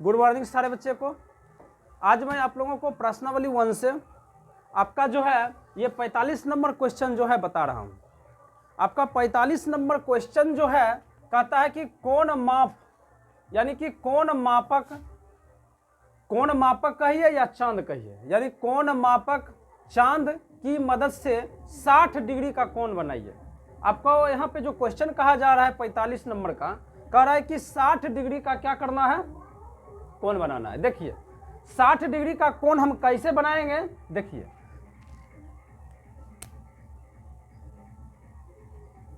Good morning सारे बच्चे को। आज मैं आप लोगों को प्रश्नावली 1 से आपका जो है ये 45 नंबर क्वेश्चन जो है बता रहा हूँ। आपका 45 नंबर क्वेश्चन जो है कहता है कि कोण माप, यानी कि कोण मापक कहिए या चांद कहिए, यानी कोण मापक चांद की मदद से 60 डिग्री का कोण बनाइए। आपको यहाँ पे जो क्वेश्चन कहा जा रहा है 45 नंबर का, कह रहा है कि 60 डिग्री का क्या करना है, कोण बनाना है। देखिए 60 डिग्री का कोण हम कैसे बनाएंगे, देखिए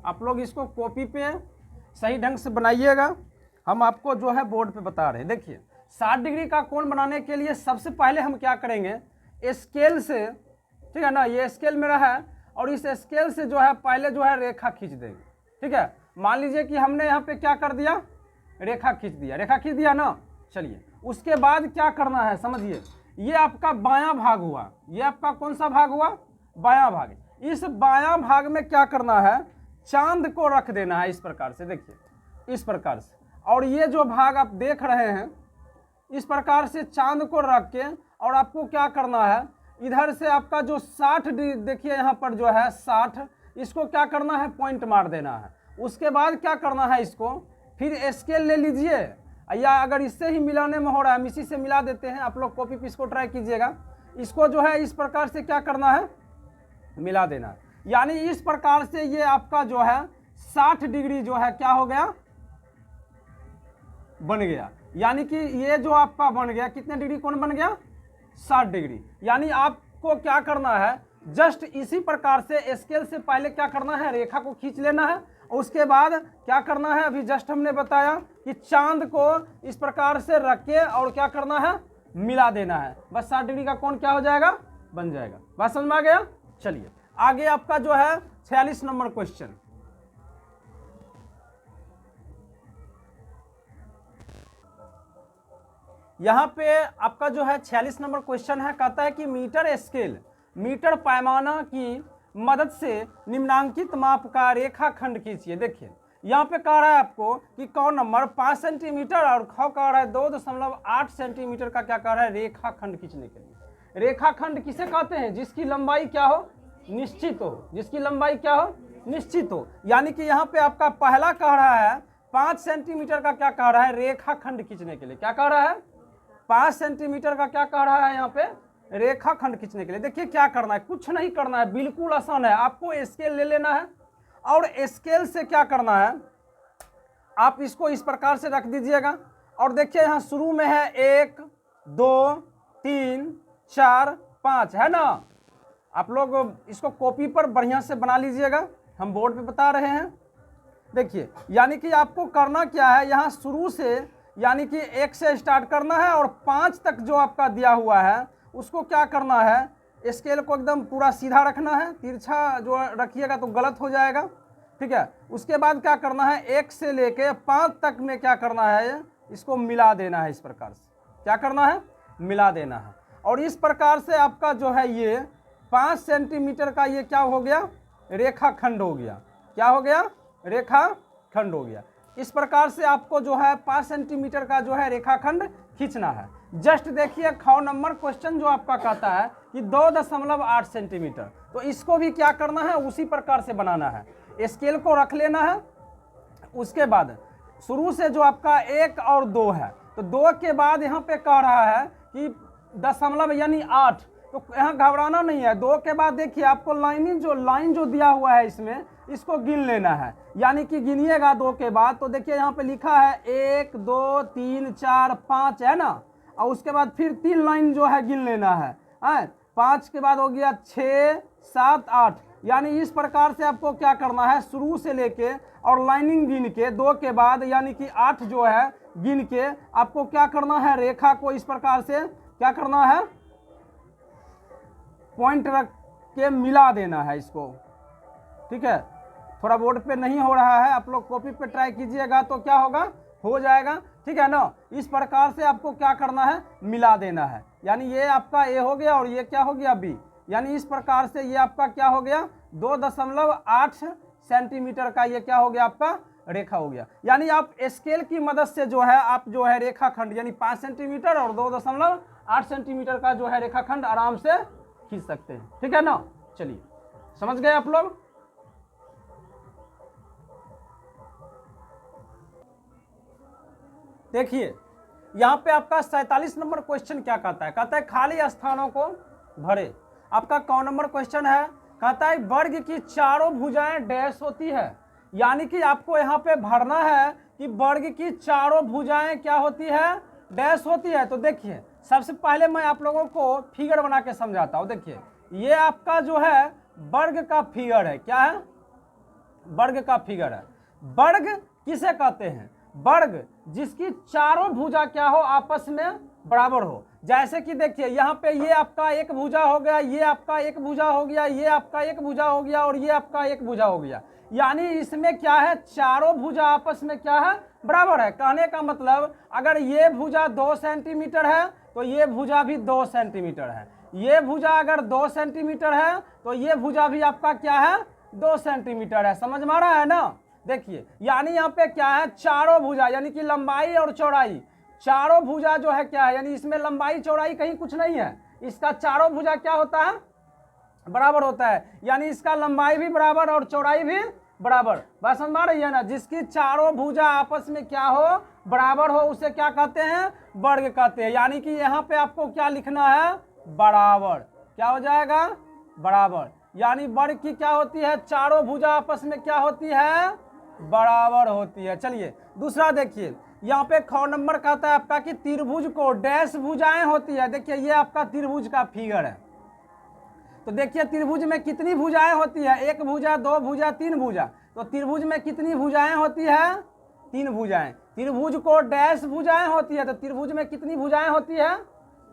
आप लोग इसको कॉपी पे सही ढंग से बनाइएगा, हम आपको जो है बोर्ड पे बता रहे हैं। देखिए 60 डिग्री का कोण बनाने के लिए सबसे पहले हम क्या करेंगे, स्केल से, ठीक है ना, ये स्केल मेरा है और इस स्केल से जो है पहले जो है रेखा खींच देंगे। ठीक है, मान लीजिए कि हमने यहाँ पे क्या कर दिया, रेखा खींच दिया ना। चलिए उसके बाद क्या करना है समझिए, ये आपका बायां भाग हुआ, ये आपका कौन सा भाग हुआ, बायां भाग। इस बायां भाग में क्या करना है, चांद को रख देना है इस प्रकार से, देखिए इस प्रकार से। और ये जो भाग आप देख रहे हैं इस प्रकार से चांद को रख के, और आपको क्या करना है, इधर से आपका जो 60 देखिए यहाँ पर जो है 60, इसको क्या करना है, पॉइंट मार देना है। उसके बाद क्या करना है, इसको फिर स्केल ले लीजिए, या अगर इससे ही मिलाने में हो रहा है हम इसी से मिला देते हैं, आप लोग कॉपी पे इसको ट्राई कीजिएगा। इसको जो है इस प्रकार से क्या करना है, मिला देना है। यानी इस प्रकार से ये आपका जो है 60 डिग्री जो है क्या हो गया, बन गया। यानी कि ये जो आपका बन गया, कितने डिग्री कोण बन गया, 60 डिग्री। यानी आपको क्या करना है, जस्ट इसी प्रकार से स्केल से पहले क्या करना है, रेखा को खींच लेना है। उसके बाद क्या करना है, अभी जस्ट हमने बताया कि चांद को इस प्रकार से रख के और क्या करना है, मिला देना है। बस 60 डिग्री का कोण क्या हो जाएगा, बन जाएगा। बात समझ में आ गया। चलिए आगे आपका जो है 46 नंबर क्वेश्चन। यहां पे आपका जो है 46 नंबर क्वेश्चन है, कहता है कि मीटर स्केल, मीटर पैमाना की मदद से निम्नांकित माप का रेखाखंड खींचिए। देखिए यहाँ पे कह रहा है आपको कि कौन नंबर 5 सेंटीमीटर और ख कह रहा है 2.8 सेंटीमीटर का क्या कह रहा है, रेखाखंड खींचने के लिए। रेखाखंड किसे कहते हैं, जिसकी लंबाई क्या हो, निश्चित हो, जिसकी लंबाई क्या हो, निश्चित हो। यानी कि यहाँ पे आपका पहला कह रहा है 5 सेंटीमीटर का क्या कह रहा है, रेखाखंड खींचने के लिए। क्या कह रहा है, 5 सेंटीमीटर का क्या कह रहा है यहाँ पे, रेखाखंड खींचने के लिए। देखिए क्या करना है, कुछ नहीं करना है, बिल्कुल आसान है। आपको स्केल ले लेना है और स्केल से क्या करना है, आप इसको इस प्रकार से रख दीजिएगा। और देखिए यहाँ शुरू में है 1 2 3 4 5 है ना। आप लोग इसको कॉपी पर बढ़िया से बना लीजिएगा, हम बोर्ड पे बता रहे हैं। देखिए यानी कि आपको करना क्या है, यहाँ शुरू से यानी कि 1 से स्टार्ट करना है और 5 तक जो आपका दिया हुआ है उसको क्या करना है, स्केल को एकदम पूरा सीधा रखना है, तिरछा जो रखिएगा तो गलत हो जाएगा। ठीक है, उसके बाद क्या करना है, 1 से लेके 5 तक में क्या करना है, इसको मिला देना है इस प्रकार से। क्या करना है, मिला देना है। और इस प्रकार से आपका जो है ये 5 सेंटीमीटर का ये क्या हो गया, रेखाखंड हो गया। क्या हो गया, रेखाखंड हो गया। इस प्रकार से आपको जो है 5 सेंटीमीटर का जो है रेखाखंड खींचना है। जस्ट देखिए ख नंबर क्वेश्चन जो आपका कहता है कि 2.8 सेंटीमीटर, तो इसको भी क्या करना है, उसी प्रकार से बनाना है। स्केल को रख लेना है। उसके बाद शुरू से जो आपका 1 और 2 है, तो 2 के बाद यहाँ पे कह रहा है कि दशमलव यानी 8, तो यहाँ घबराना नहीं है। 2 के बाद देखिए आपको लाइन जो दिया हुआ है इसमें, इसको गिन लेना है। यानी कि गिनिएगा 2 के बाद, तो देखिए यहाँ पे लिखा है 1 2 3 4 5 है ना। और उसके बाद फिर 3 लाइन जो है गिन लेना है। 5 के बाद हो गया 6 7 8। यानी इस प्रकार से आपको क्या करना है, शुरू से लेके और लाइनिंग गिन के 2 के बाद यानी कि 8 जो है गिन के आपको क्या करना है, रेखा को इस प्रकार से क्या करना है, पॉइंट रख के मिला देना है इसको। ठीक है, थोड़ा बोर्ड पे नहीं हो रहा है, आप लोग कॉपी पे ट्राई कीजिएगा तो क्या होगा, हो जाएगा। ठीक है ना, इस प्रकार से आपको क्या करना है, मिला देना है। यानी ये आपका ए हो गया और ये क्या हो गया, बी। यानी इस प्रकार से ये आपका क्या हो गया, 2.8 सेंटीमीटर का ये क्या हो गया, आपका रेखा हो गया। यानी आप स्केल की मदद से जो है आप जो है रेखाखंड यानी 5 सेंटीमीटर और 2.8 सेंटीमीटर का जो है रेखाखंड आराम से खींच सकते हैं। ठीक है ना, चलिए समझ गए आप लोग। देखिए यहाँ पे आपका 47 नंबर क्वेश्चन क्या कहता है, कहता है खाली स्थानों को भरे। आपका कौन नंबर क्वेश्चन है, कहता है वर्ग की चारों भुजाएं डैश होती है। यानी कि आपको यहाँ पे भरना है कि वर्ग की चारों भुजाएं क्या होती है, डैश होती है। तो देखिए सबसे पहले मैं आप लोगों को फिगर बना के समझाता हूँ। देखिए ये आपका जो है वर्ग का फिगर है, क्या है, वर्ग का फिगर है। वर्ग किसे कहते हैं, वर्ग जिसकी चारों भुजा क्या हो, आपस में बराबर हो। जैसे कि देखिए यहाँ पे ये आपका एक भुजा हो गया, ये आपका एक भुजा हो गया, ये आपका एक भुजा हो गया और ये आपका एक भुजा हो गया। यानी इसमें क्या है, चारों भुजा आपस में क्या है, बराबर है। कहने का मतलब अगर ये भुजा 2 सेंटीमीटर है तो ये भुजा भी 2 सेंटीमीटर है, ये भुजा अगर 2 सेंटीमीटर है तो ये भुजा भी आपका क्या है, 2 सेंटीमीटर है। समझ में आ रहा है ना। देखिए यानी यहाँ पे क्या है, चारों भुजा यानी कि लंबाई और चौड़ाई, चारों भुजा जो है क्या है, यानी इसमें लंबाई चौड़ाई कहीं कुछ नहीं है, इसका चारों भुजा क्या होता है, बराबर होता है। यानी इसका लंबाई भी बराबर और चौड़ाई भी बराबर। बात समझ में आ रही है ना। जिसकी चारों भुजा आपस में क्या हो, बराबर हो, उसे क्या कहते हैं, वर्ग कहते हैं। यानी कि यहाँ पे आपको क्या लिखना है, बराबर। क्या हो जाएगा, बराबर। यानी वर्ग की क्या होती है, चारों भुजा आपस में क्या होती है, बराबर होती है। चलिए दूसरा देखिए, यहाँ पे ख नंबर कहता है आपका कि त्रिभुज को डैश भुजाएं होती है। देखिए ये आपका त्रिभुज का फिगर है। तो देखिए त्रिभुज में कितनी भुजाएं होती है, एक भुजा, दो भुजा, तीन भुजा। तो त्रिभुज में कितनी भुजाएं होती है, 3 भुजाएं। त्रिभुज को डैश भुजाएं होती है, तो त्रिभुज में कितनी भुजाएं होती है,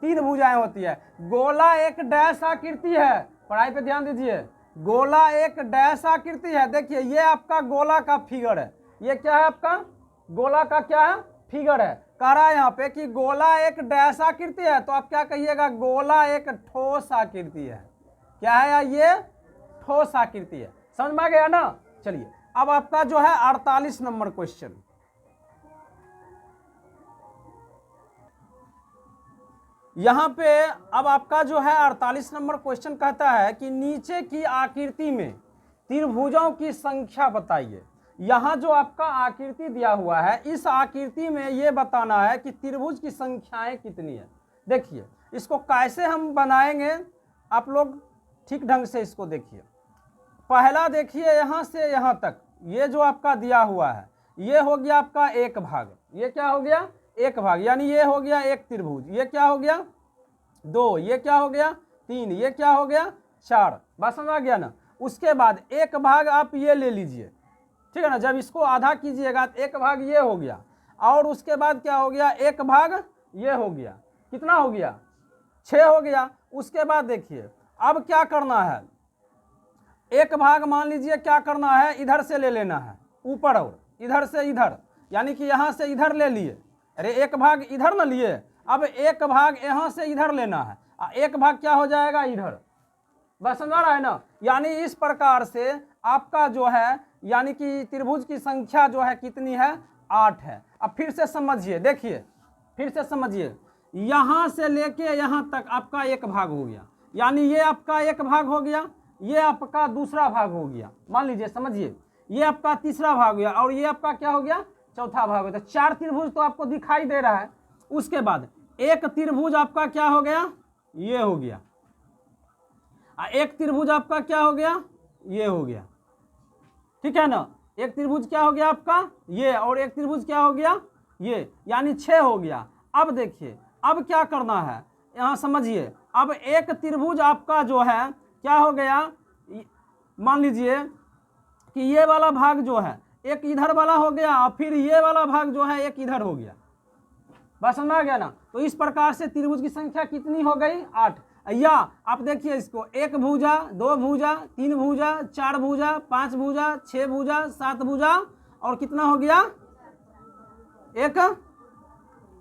3 भुजाएं होती है। गोला एक डैश आकृति है, पढ़ाई पे ध्यान दीजिए, गोला एक डैश आकृति है। देखिए ये आपका गोला का फिगर है, ये क्या है आपका गोला का क्या है, फिगर है। कह रहा है यहाँ पे कि गोला एक डैश आकृति है, तो आप क्या कहिएगा, गोला एक ठोस आकृति है। क्या है यार, ये ठोस आकृति है। समझ में आ गया ना। चलिए अब आपका जो है 48 नंबर क्वेश्चन, यहां पे अब आपका जो है 48 नंबर क्वेश्चन कहता है कि नीचे की आकृति में त्रिभुजों की संख्या बताइए। यहां जो आपका आकृति दिया हुआ है, इस आकृति में ये बताना है कि त्रिभुज की संख्याएं कितनी है। देखिए इसको कैसे हम बनाएंगे, आप लोग ठीक ढंग से इसको देखिए। पहला देखिए यहां से यहां तक, ये जो आपका दिया हुआ है, ये हो गया आपका एक भाग, ये क्या हो गया, एक भाग। यानी ये हो गया एक त्रिभुज, ये क्या हो गया 2, ये क्या हो गया 3, ये क्या हो गया 4। बात समझ आ गया ना। उसके बाद एक भाग आप ये ले लीजिए, ठीक है ना। जब इसको आधा कीजिएगा तो एक भाग ये हो गया, और उसके बाद क्या हो गया, एक भाग ये हो गया। कितना हो गया, 6 हो गया। उसके बाद देखिए अब क्या करना है, एक भाग मान लीजिए क्या करना है, इधर से ले लेना है ऊपर और इधर से इधर, यानी कि यहाँ से इधर ले लिए, अरे एक भाग इधर न लिए, अब एक भाग यहाँ से इधर लेना है, एक भाग क्या हो जाएगा इधर। बस समझ आ रहा है ना। यानी इस प्रकार से आपका जो है, यानी कि त्रिभुज की संख्या जो है कितनी है, 8 है। अब फिर से समझिए, देखिए फिर से समझिए, यहाँ से लेके यहाँ तक आपका एक भाग हो गया, यानी ये आपका एक भाग हो गया, ये आपका दूसरा भाग हो गया, मान लीजिए समझिए, ये आपका तीसरा भाग हो गया, और ये आपका क्या हो गया, चौथा भाग हो गया। तो 4 त्रिभुज तो आपको दिखाई दे रहा है। उसके बाद एक त्रिभुज आपका क्या हो गया, ये हो गया, एक त्रिभुज आपका क्या हो गया, ये हो गया, ठीक है ना। एक त्रिभुज क्या हो गया आपका ये, और एक त्रिभुज क्या हो गया ये, यानी 6 हो गया। अब देखिए अब क्या करना है, यहाँ समझिए, अब एक त्रिभुज आपका जो है क्या हो गया, मान लीजिए कि ये वाला भाग जो है एक इधर वाला हो गया, और फिर ये वाला भाग जो है एक इधर हो गया। बस समझ आ गया ना। तो इस प्रकार से त्रिभुज की संख्या कितनी हो गई, 8। या आप देखिए इसको, एक भुजा, 2 भुजा, 3 भुजा, 4 भुजा, 5 भुजा, 6 भुजा, 7 भुजा, और कितना हो गया, एक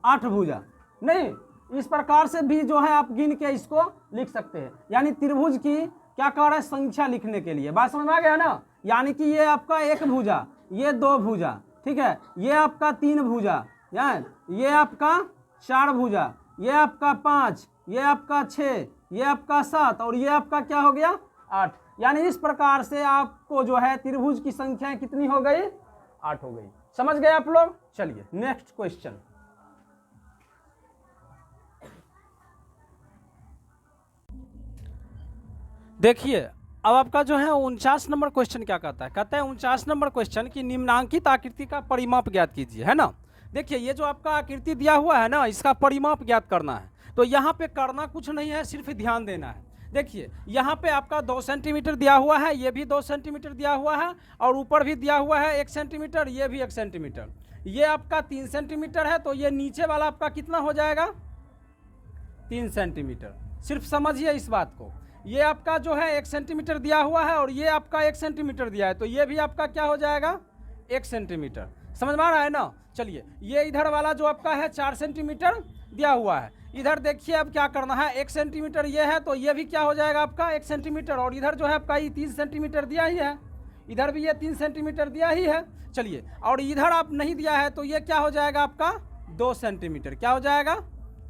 8 भुजा। नहीं, इस प्रकार से भी जो है आप गिन के इसको लिख सकते हैं, यानी त्रिभुज की क्या कर रहा है, संख्या लिखने के लिए। बात समझ में आ गया ना। यानी कि ये आपका एक भुजा, ये 2 भुजा, ठीक है, ये आपका 3 भुजा, ये आपका 4 भुजा, ये आपका 5, ये आपका 6, ये आपका 7 और ये आपका क्या हो गया 8। यानी इस प्रकार से आपको जो है त्रिभुज की संख्याएं कितनी हो गई 8 हो गई। समझ गए आप लोग। चलिए नेक्स्ट क्वेश्चन। देखिए अब आपका जो है 49 नंबर क्वेश्चन क्या कहता है, कहता है 49 नंबर क्वेश्चन कि निम्नांकित आकृति का परिमाप ज्ञात कीजिए, है ना। देखिए ये जो आपका आकृति दिया हुआ है ना, इसका परिमाप ज्ञात करना है। तो यहाँ पे करना कुछ नहीं है, सिर्फ ध्यान देना है। देखिए यहाँ पे आपका 2 सेंटीमीटर दिया हुआ है, ये भी 2 सेंटीमीटर दिया हुआ है और ऊपर भी दिया हुआ है 1 सेंटीमीटर, ये भी 1 सेंटीमीटर, ये आपका 3 सेंटीमीटर है। तो ये नीचे वाला आपका कितना हो जाएगा 3 सेंटीमीटर। सिर्फ समझिए इस बात को, ये आपका जो है 1 सेंटीमीटर दिया हुआ है और ये आपका 1 सेंटीमीटर दिया है, तो ये भी आपका क्या हो जाएगा 1 सेंटीमीटर। समझ में आ रहा है ना। चलिए ये इधर वाला जो आपका है 4 सेंटीमीटर दिया हुआ है। इधर देखिए अब क्या करना है, 1 सेंटीमीटर ये है तो ये भी क्या हो जाएगा आपका 1 सेंटीमीटर, और इधर जो है आपका ये 3 सेंटीमीटर दिया ही है, इधर भी ये 3 सेंटीमीटर दिया ही है। चलिए और इधर आप नहीं दिया है तो ये क्या हो जाएगा आपका 2 सेंटीमीटर, क्या हो जाएगा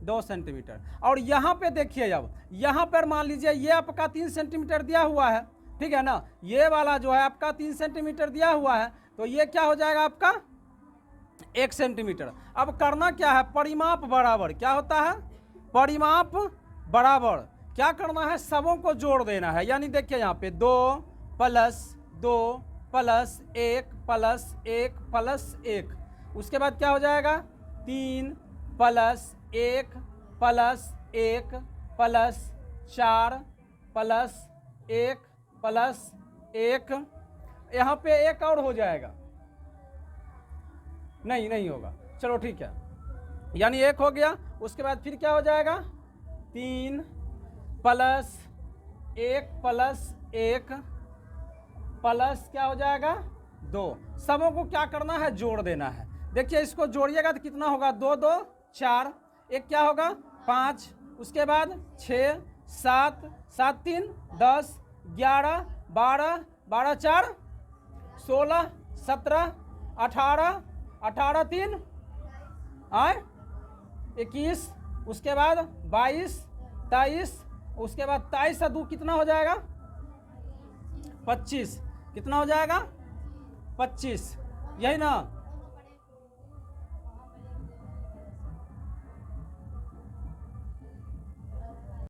2 सेंटीमीटर। और यहाँ पे देखिए अब यहाँ पर मान लीजिए ये आपका 3 सेंटीमीटर दिया हुआ है, ठीक है ना, ये वाला जो है आपका 3 सेंटीमीटर दिया हुआ है, तो ये क्या हो जाएगा आपका 1 सेंटीमीटर। अब करना क्या है, परिमाप बराबर, क्या होता है परिमाप बराबर, क्या करना है सबों को जोड़ देना है। यानी देखिए यहाँ पे 2 + 2 + 1 + 1 + 1, उसके बाद क्या हो जाएगा 3 + 1 + 1 + 4 + 1 + 1, यहाँ पे 1 और हो जाएगा, नहीं होगा, चलो ठीक है, यानी 1 हो गया। उसके बाद फिर क्या हो जाएगा 3 + 1 + 1 + क्या हो जाएगा 2। सबों को क्या करना है जोड़ देना है। देखिए इसको जोड़िएगा तो कितना होगा 2 2 4, एक क्या होगा 5, उसके बाद 6 7 7 3 10 11 12 12 4 16 17 18 18 3 21, उसके बाद 22 23, उसके बाद 23 से 2 कितना हो जाएगा 25, कितना हो जाएगा 25, यही ना।